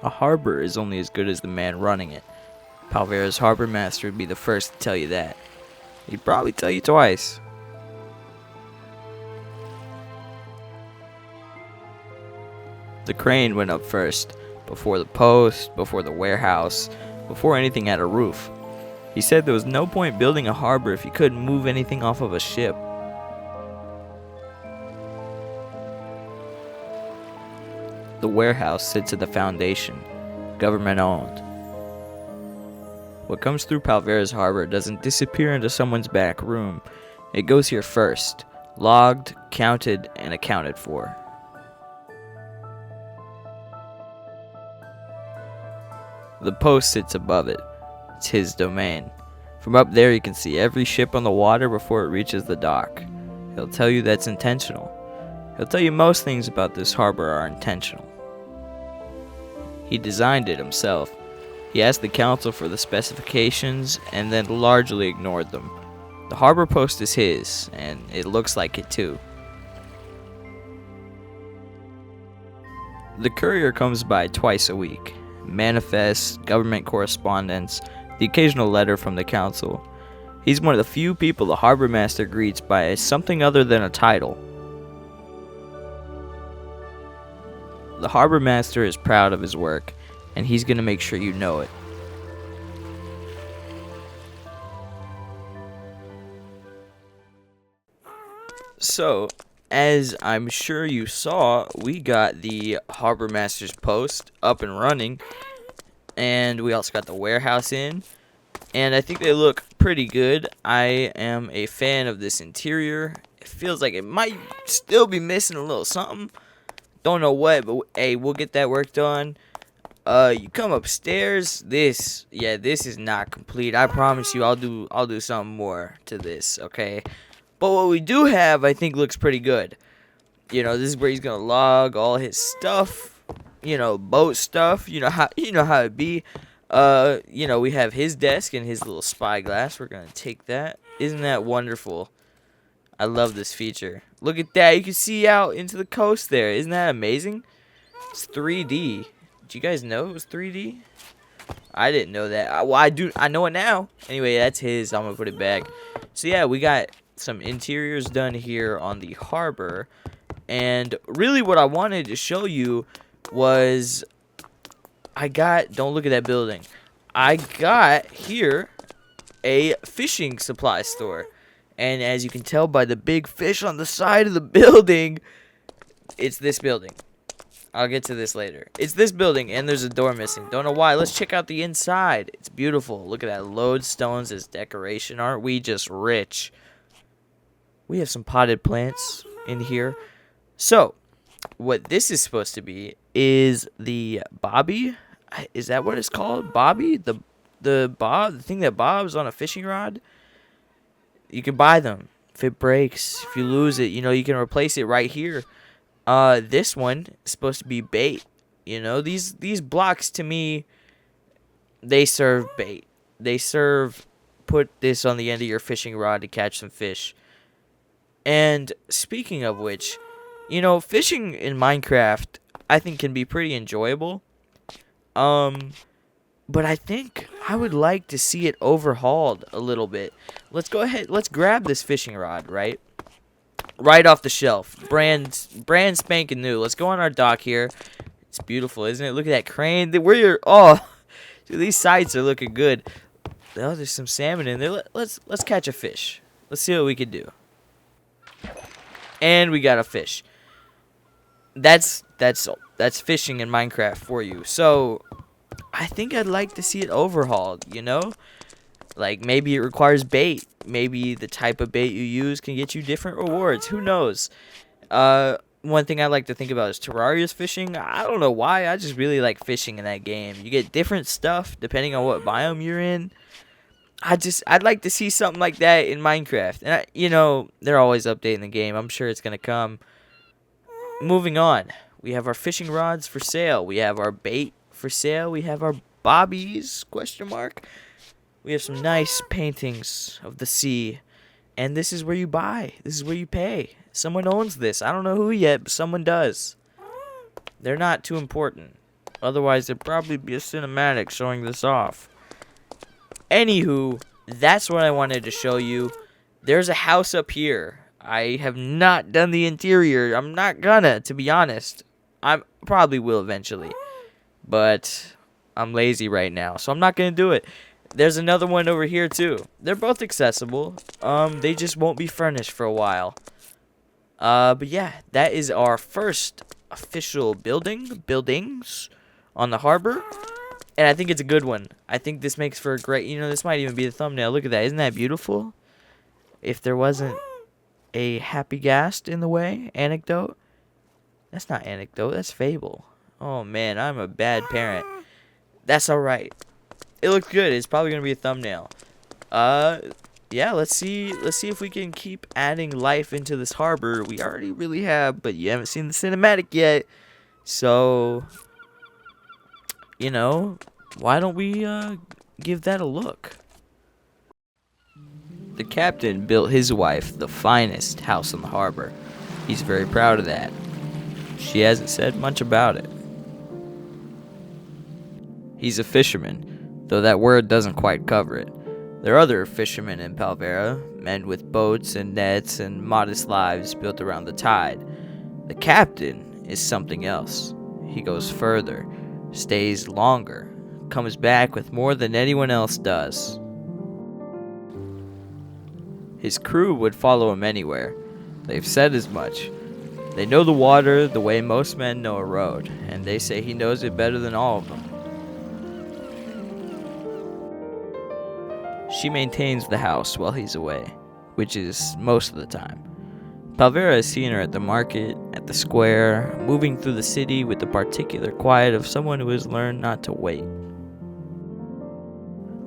A harbor is only as good as the man running it. Palvera's harbormaster would be the first to tell you that. He'd probably tell you twice. The crane went up first, before the post, before the warehouse, before anything had a roof. He said there was no point building a harbor if you couldn't move anything off of a ship. The warehouse sits at the foundation, government owned. What comes through Palvera's harbor doesn't disappear into someone's back room. It goes here first, logged, counted, and accounted for. The post sits above it. It's his domain. From up there you can see every ship on the water before it reaches the dock. He'll tell you that's intentional. He'll tell you most things about this harbor are intentional. He designed it himself. He asked the council for the specifications and then largely ignored them. The harbor post is his, and it looks like it too. The courier comes by twice a week. Manifests, government correspondence, the occasional letter from the council. He's one of the few people the harbormaster greets by something other than a title. The harbormaster is proud of his work, and he's going to make sure you know it. So, as I'm sure you saw, we got the harbormaster's post up and running, and we also got the warehouse in, and I think they look pretty good. I am a fan of this interior. It feels like it might still be missing a little something. Don't know what, but hey, we'll get that work done. You come upstairs. This is not complete. I promise you, I'll do something more to this, okay? But what we do have, I think, looks pretty good. You know, this is where he's gonna log all his stuff. You know, boat stuff. You know how it be. We have his desk and his little spyglass. We're gonna take that. Isn't that wonderful? I love this feature. Look at that. You can see out into the coast there. Isn't that amazing? It's 3D. Did you guys know it was 3D? I didn't know that. Well, I do. I know it now. Anyway, that's his. I'm going to put it back. So, yeah, we got some interiors done here on the harbor. And really what I wanted to show you was don't look at that building. I got here a fishing supply store. And as you can tell by the big fish on the side of the building, it's this building. I'll get to this later. It's this building, and there's a door missing. Don't know why. Let's check out the inside. It's beautiful. Look at that. Lodestones as decoration. Aren't we just rich? We have some potted plants in here. So, what this is supposed to be is the bobby. Is that what it's called? Bobby? The thing that bobs on a fishing rod? You can buy them. If it breaks, if you lose it, you can replace it right here. This one is supposed to be bait. These blocks to me, they serve bait. They put this on the end of your fishing rod to catch some fish. And speaking of which, fishing in Minecraft, I think can be pretty enjoyable. But I think I would like to see it overhauled a little bit. Let's go ahead. Let's grab this fishing rod, right off the shelf. Brand spanking new. Let's go on our dock here. It's beautiful, isn't it? Look at that crane. Dude, these sights are looking good. Oh, there's some salmon in there. Let's catch a fish. Let's see what we can do. And we got a fish. That's fishing in Minecraft for you. So I think I'd like to see it overhauled, Like, maybe it requires bait. Maybe the type of bait you use can get you different rewards. Who knows? One thing I like to think about is Terraria's fishing. I don't know why. I just really like fishing in that game. You get different stuff depending on what biome you're in. I'd like to see something like that in Minecraft. And, they're always updating the game. I'm sure it's going to come. Moving on. We have our fishing rods for sale. We have our bait for sale. We have our bobbies, ? We have some nice paintings of the sea. And this is where you buy. This is where you pay. Someone owns this. I don't know who yet, but someone does. They're not too important. Otherwise, there'd probably be a cinematic showing this off. Anywho, that's what I wanted to show you. There's a house up here. I have not done the interior. I'm not gonna, to be honest. I probably will eventually. But I'm lazy right now, so I'm not gonna do it. There's another one over here too. They're both accessible. They just won't be furnished for a while. But yeah, that is our first official buildings on the harbor. And I think it's a good one. I think this makes for a great, this might even be the thumbnail. Look at that. Isn't that beautiful? If there wasn't a happy ghast in the way, anecdote. That's not anecdote, that's fable. Oh man, I'm a bad parent. That's alright. It looks good. It's probably going to be a thumbnail. Yeah, let's see if we can keep adding life into this harbor. We already really have, but you haven't seen the cinematic yet. So, why don't we give that a look? The captain built his wife the finest house on the harbor. He's very proud of that. She hasn't said much about it. He's a fisherman, though that word doesn't quite cover it. There are other fishermen in Palvera, men with boats and nets and modest lives built around the tide. The captain is something else. He goes further, stays longer, comes back with more than anyone else does. His crew would follow him anywhere. They've said as much. They know the water the way most men know a road, and they say he knows it better than all of them. She maintains the house while he's away, which is most of the time. Palvera has seen her at the market, at the square, moving through the city with the particular quiet of someone who has learned not to wait.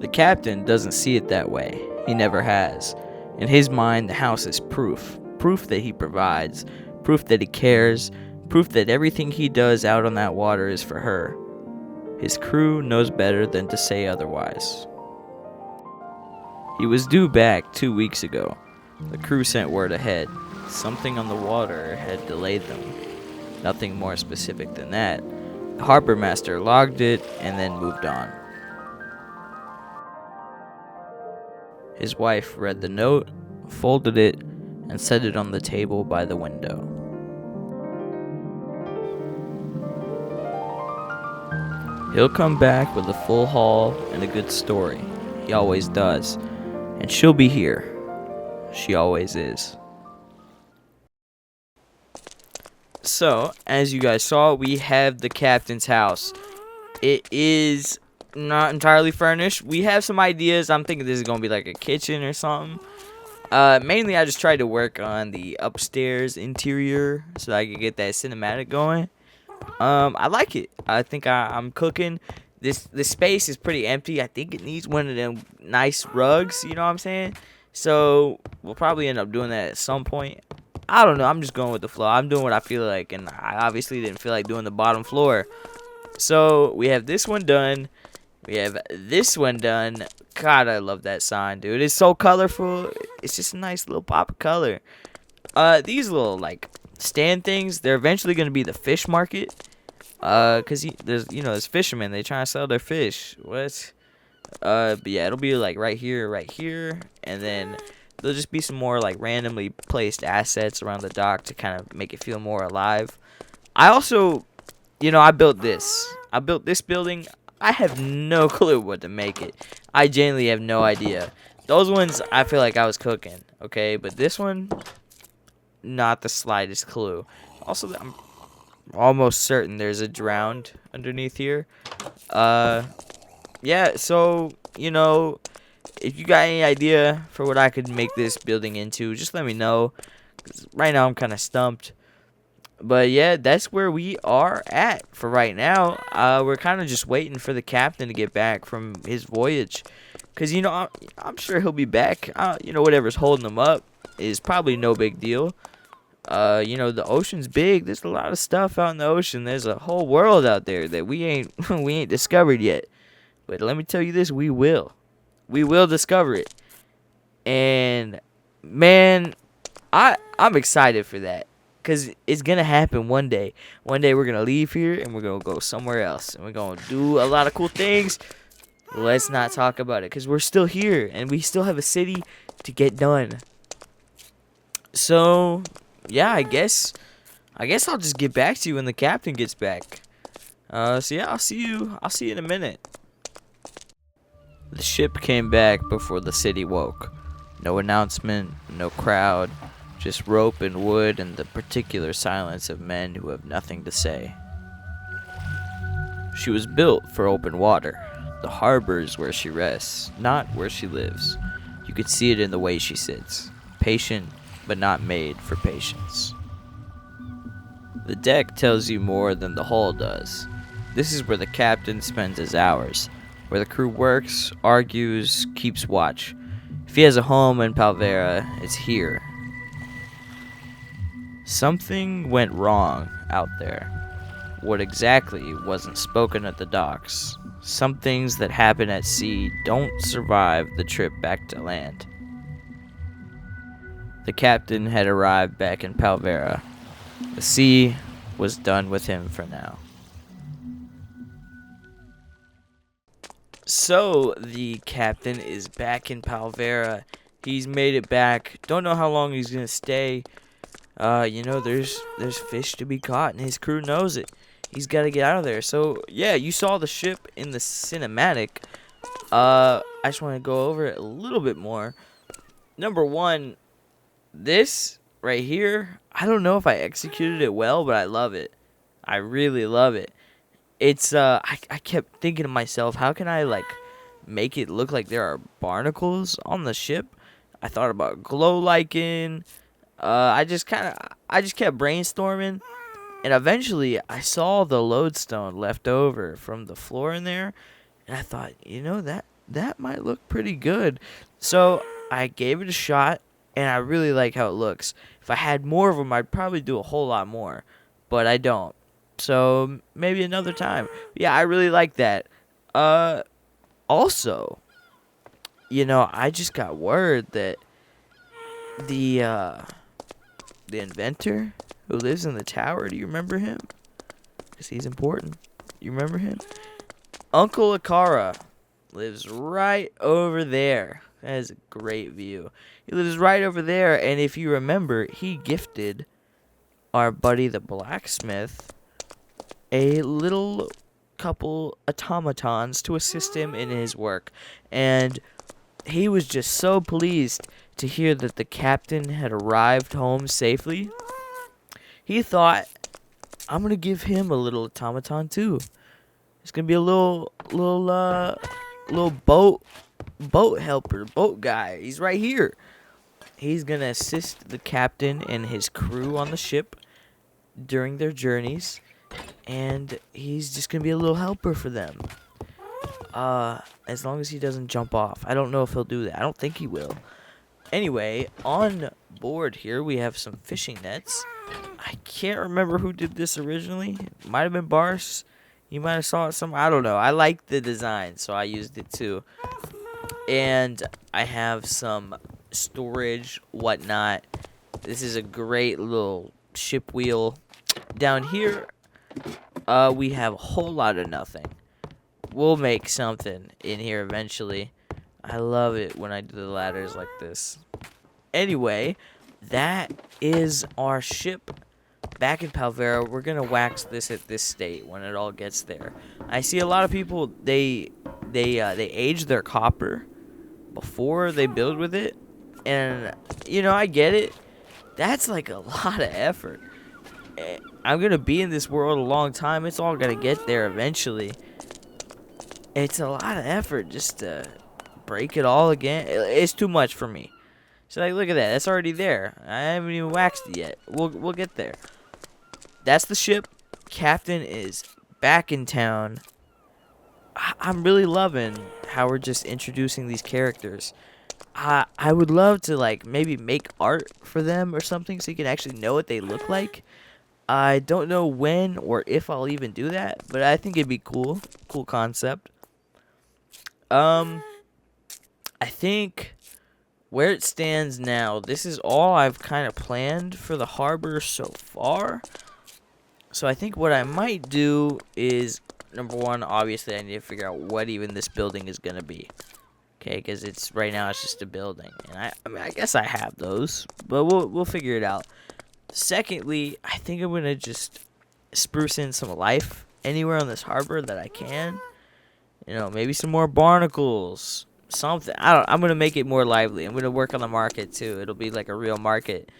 The captain doesn't see it that way. He never has. In his mind, the house is proof that he provides, proof that he cares, proof that everything he does out on that water is for her. His crew knows better than to say otherwise. He was due back 2 weeks ago. The crew sent word ahead. Something on the water had delayed them. Nothing more specific than that. The harbormaster logged it and then moved on. His wife read the note, folded it, and set it on the table by the window. He'll come back with a full haul and a good story. He always does. And she'll be here. She always is. So, as you guys saw, we have the captain's house. It is not entirely furnished. We have some ideas. I'm thinking this is going to be like a kitchen or something. Mainly, I just tried to work on the upstairs interior so I could get that cinematic going. I like it. I think I'm cooking. This space is pretty empty. I think it needs one of them nice rugs. You know what I'm saying? So we'll probably end up doing that at some point. I don't know. I'm just going with the flow. I'm doing what I feel like, and I obviously didn't feel like doing the bottom floor. So we have this one done. We have this one done. God, I love that sign, dude. It's so colorful. It's just a nice little pop of color. These little like stand things, they're eventually gonna be the fish market. Cause there's fishermen. They trying to sell their fish. But yeah, it'll be like right here, and then there'll just be some more like randomly placed assets around the dock to kind of make it feel more alive. I also, I built this. I built this building. I have no clue what to make it. I genuinely have no idea. Those ones, I feel like I was cooking, okay? But this one, not the slightest clue. Also, I'm almost certain there's a drowned underneath here. Yeah, so, if you got any idea for what I could make this building into, just let me know. 'Cause right now, I'm kind of stumped. But yeah, that's where we are at for right now. We're kind of just waiting for the captain to get back from his voyage. Because, I'm sure he'll be back. Whatever's holding him up is probably no big deal. The ocean's big. There's a lot of stuff out in the ocean. There's a whole world out there that we ain't discovered yet. But let me tell you this, we will. We will discover it. And, man, I'm excited for that. because it's gonna happen one day. One day we're gonna leave here and we're gonna go somewhere else, and we're gonna do a lot of cool things. Let's not talk about it because we're still here and we still have a city to get done. So yeah, I guess I'll just get back to you when the captain gets back. So yeah, I'll see you in a minute. The ship came back before the city woke. No announcement, no crowd, just rope and wood and the particular silence of men who have nothing to say. She was built for open water. The harbor is where she rests, not where she lives. You could see it in the way she sits, patient but not made for patience. The deck tells you more than the hull does. This is where the captain spends his hours, where the crew works, argues, keeps watch. If he has a home in Palvera, it's here. Something went wrong out there. What exactly wasn't spoken at the docks. Some things that happen at sea don't survive the trip back to land. The captain had arrived back in Palvera. The sea was done with him for now. So, the captain is back in Palvera. He's made it back. Don't know how long he's going to stay. There's fish to be caught, and his crew knows it. He's got to get out of there. So, yeah, you saw the ship in the cinematic. I just want to go over it a little bit more. Number one, this right here, I don't know if I executed it well, but I love it. I really love it. It's I kept thinking to myself, how can I make it look like there are barnacles on the ship? I thought about glow lichen. I just kept brainstorming, and eventually I saw the lodestone left over from the floor in there, and I thought, that might look pretty good. So I gave it a shot, and I really like how it looks. If I had more of them, I'd probably do a whole lot more, but I don't. So maybe another time. Yeah, I really like that. Also, I just got word that the inventor who lives in the tower, do you remember him? Because he's important. You remember him? Uncle Akara lives right over there. That is a great view. He lives right over there, and if you remember, he gifted our buddy the blacksmith a little couple automatons to assist him in his work. And he was just so pleased to hear that the captain had arrived home safely. He thought, I'm going to give him a little automaton too. It's going to be a little boat helper, boat guy. He's right here. He's going to assist the captain and his crew on the ship during their journeys. And he's just going to be a little helper for them. As long as he doesn't jump off. I don't know if he'll do that. I don't think he will. Anyway, on board here we have some fishing nets. I can't remember who did this originally. It might have been Bars. You might have saw it somewhere. I don't know. I like the design, so I used it too. And I have some storage, whatnot. This is a great little ship wheel. Down here, we have a whole lot of nothing. We'll make something in here eventually. I love it when I do the ladders like this. Anyway, that is our ship back in Palvera. We're gonna wax this at this state when it all gets there. I see a lot of people they age their copper before they build with it, and I get it. That's like a lot of effort. I'm gonna be in this world a long time. It's all gonna get there eventually. It's a lot of effort just to break it all again. It's too much for me. So look at that. That's already there. I haven't even waxed it yet. We'll get there. That's the ship. Captain is back in town. I'm really loving how we're just introducing these characters. I would love to maybe make art for them or something so you can actually know what they look like. I don't know when or if I'll even do that, but I think it'd be cool. Cool concept. I think where it stands now, this is all I've kind of planned for the harbor so far. So I think what I might do is, number one, obviously I need to figure out what even this building is going to be. Okay, because it's right now it's just a building. And I mean, I guess I have those, but we'll figure it out. Secondly, I think I'm going to just spruce in some life anywhere on this harbor that I can. You know, maybe some more barnacles, something. I'm gonna make it more lively. I'm gonna work on the market too. It'll be like a real market.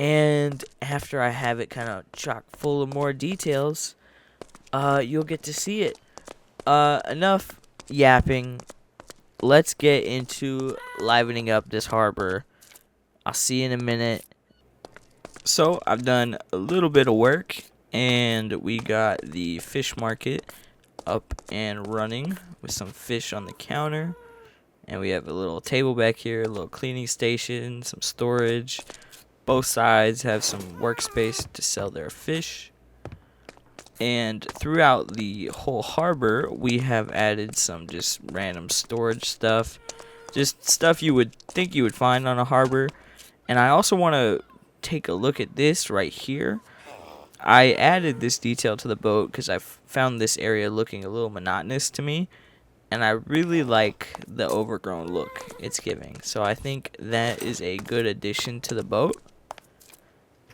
And after I have it kind of chock full of more details, you'll get to see it. Enough yapping. Let's get into livening up this harbor. I'll see you in a minute. So I've done a little bit of work, and we got the fish market up and running with some fish on the counter, and we have a little table back here, a little cleaning station, some storage. Both sides have some workspace to sell their fish, and throughout the whole harbor we have added some just random storage stuff, just stuff you would think you would find on a harbor. And I also want to take a look at this right here. I added this detail to the boat because I found this area looking a little monotonous to me, and I really like the overgrown look it's giving. So I think that is a good addition to the boat.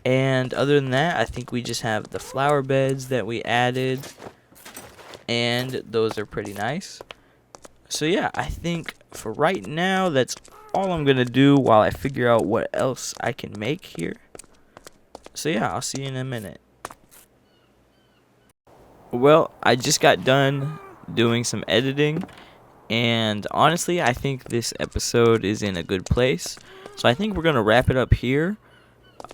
And other than that, I think we just have the flower beds that we added, and those are pretty nice. So yeah, I think for right now, that's all I'm going to do while I figure out what else I can make here. So yeah, I'll see you in a minute. Well, I just got done doing some editing, and honestly, I think this episode is in a good place. So I think we're going to wrap it up here.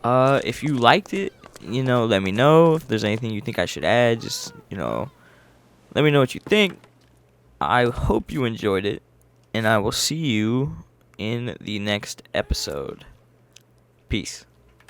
If you liked it, let me know. If there's anything you think I should add, just, let me know what you think. I hope you enjoyed it, and I will see you in the next episode. Peace.